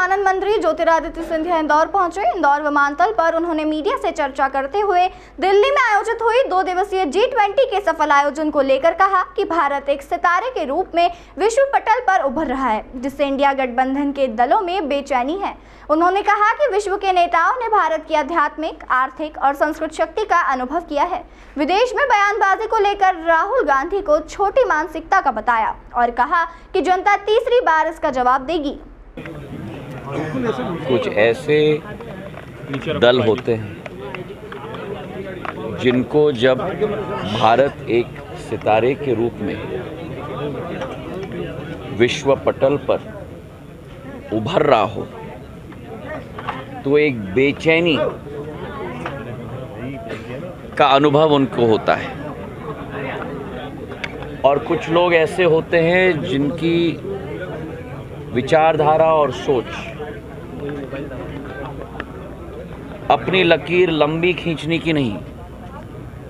परिवहन मंत्री ज्योतिरादित्य सिंधिया इंदौर पहुंचे। इंदौर विमानतल पर उन्होंने मीडिया से चर्चा करते हुए दिल्ली में आयोजित हुई 2 दिवसीय G20 के सफल आयोजन को लेकर कहा कि भारत एक सितारे के रूप में विश्व पटल पर उभर रहा है, जिससे इंडिया गठबंधन के दलों में बेचैनी है। उन्होंने कहा कि विश्व के नेताओं ने भारत की आध्यात्मिक, आर्थिक और सांस्कृतिक शक्ति का अनुभव किया है। विदेश में बयानबाजी को लेकर राहुल गांधी को छोटी मानसिकता का बताया और कहा कि जनता तीसरी बार इसका जवाब देगी। कुछ ऐसे दल होते हैं जिनको जब भारत एक सितारे के रूप में विश्व पटल पर उभर रहा हो तो एक बेचैनी का अनुभव उनको होता है, और कुछ लोग ऐसे होते हैं जिनकी विचारधारा और सोच अपनी लकीर लंबी खींचने की नहीं,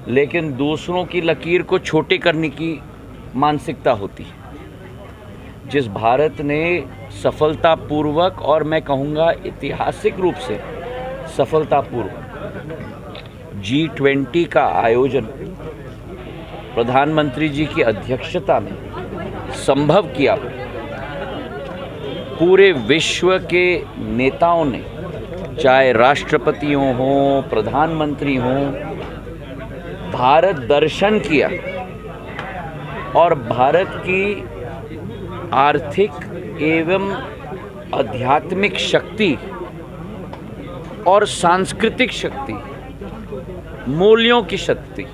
लेकिन दूसरों की लकीर को छोटे करने की मानसिकता होती है। जिस भारत ने सफलतापूर्वक, और मैं कहूँगा ऐतिहासिक रूप से सफलतापूर्वक G20 का आयोजन प्रधानमंत्री जी की अध्यक्षता में संभव किया, पूरे विश्व के नेताओं ने, चाहे राष्ट्रपतियों हों, प्रधानमंत्री हों, भारत दर्शन किया और भारत की आर्थिक एवं आध्यात्मिक शक्ति और सांस्कृतिक शक्ति, मूल्यों की शक्ति,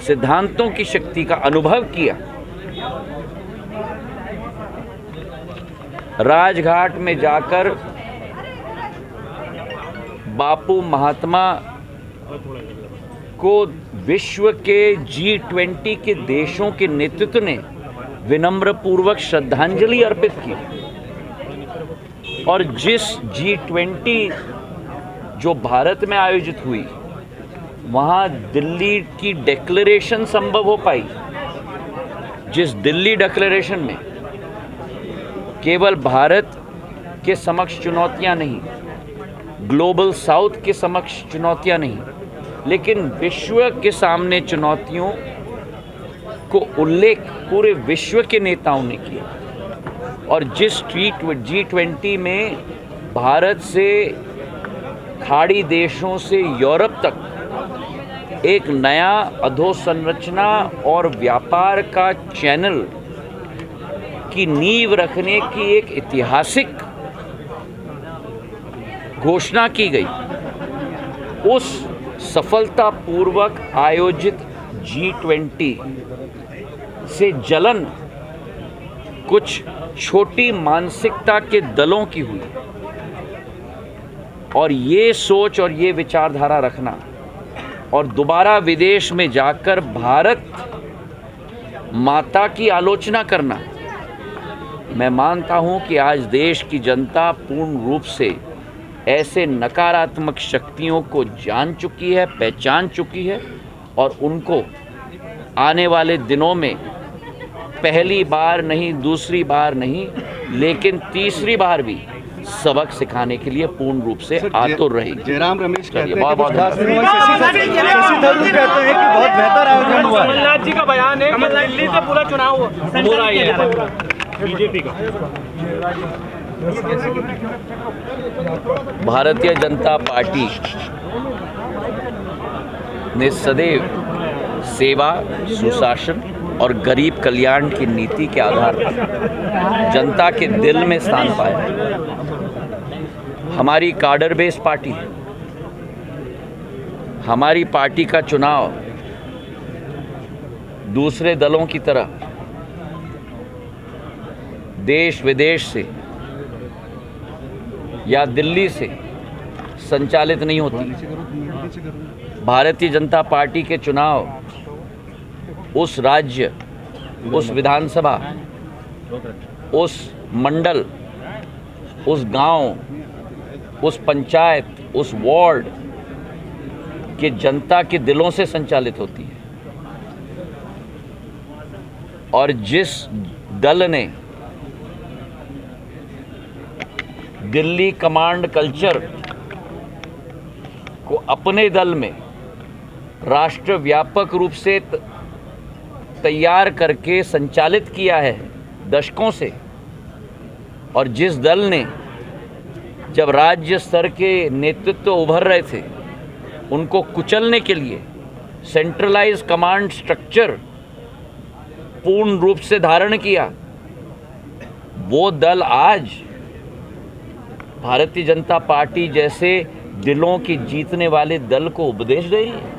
सिद्धांतों की शक्ति का अनुभव किया। राजघाट में जाकर बापू महात्मा को विश्व के G20 के देशों के नेतृत्व ने विनम्र पूर्वक श्रद्धांजलि अर्पित की। और जिस G20 जो भारत में आयोजित हुई, वहाँ दिल्ली की डिक्लेरेशन संभव हो पाई, जिस दिल्ली डिक्लेरेशन में केवल भारत के समक्ष चुनौतियाँ नहीं, ग्लोबल साउथ के समक्ष चुनौतियाँ नहीं, लेकिन विश्व के सामने चुनौतियों को उल्लेख पूरे विश्व के नेताओं ने किया। और जिस G20 में भारत से खाड़ी देशों से यूरोप तक एक नया अधोसंरचना और व्यापार का चैनल की नींव रखने की एक ऐतिहासिक घोषणा की गई, उस सफलतापूर्वक आयोजित G20 से जलन कुछ छोटी मानसिकता के दलों की हुई। और ये सोच और ये विचारधारा रखना और दोबारा विदेश में जाकर भारत माता की आलोचना करना, मैं मानता हूं कि आज देश की जनता पूर्ण रूप से ऐसे नकारात्मक शक्तियों को जान चुकी है, पहचान चुकी है, और उनको आने वाले दिनों में पहली बार नहीं, दूसरी बार नहीं, लेकिन तीसरी बार भी सबक सिखाने के लिए पूर्ण रूप से आतुर रहेगी। जयराम रमेश कहते हैं कि बहुत बेहतर आयोजन हुआ है। कमलनाथ जी का बयान है कि दिल्ली से पूरा चुनाव हो रहा है बीजेपी का। भारतीय जनता पार्टी ने सदैव सेवा, सुशासन और गरीब कल्याण की नीति के आधार पर जनता के दिल में स्थान पाया। हमारी काडर बेस्ड पार्टी है। हमारी पार्टी का चुनाव दूसरे दलों की तरह देश विदेश से या दिल्ली से संचालित नहीं होती। भारतीय जनता पार्टी के चुनाव उस राज्य, उस विधानसभा, उस मंडल, उस गांव, उस पंचायत, उस वार्ड के जनता के दिलों से संचालित होती है। और जिस दल ने दिल्ली कमांड कल्चर को अपने दल में राष्ट्रव्यापक रूप से तैयार करके संचालित किया है दशकों से, और जिस दल ने जब राज्य स्तर के नेतृत्व उभर रहे थे उनको कुचलने के लिए सेंट्रलाइज कमांड स्ट्रक्चर पूर्ण रूप से धारण किया, वो दल आज भारतीय जनता पार्टी जैसे दिलों की जीतने वाले दल को उपदेश दे रही है।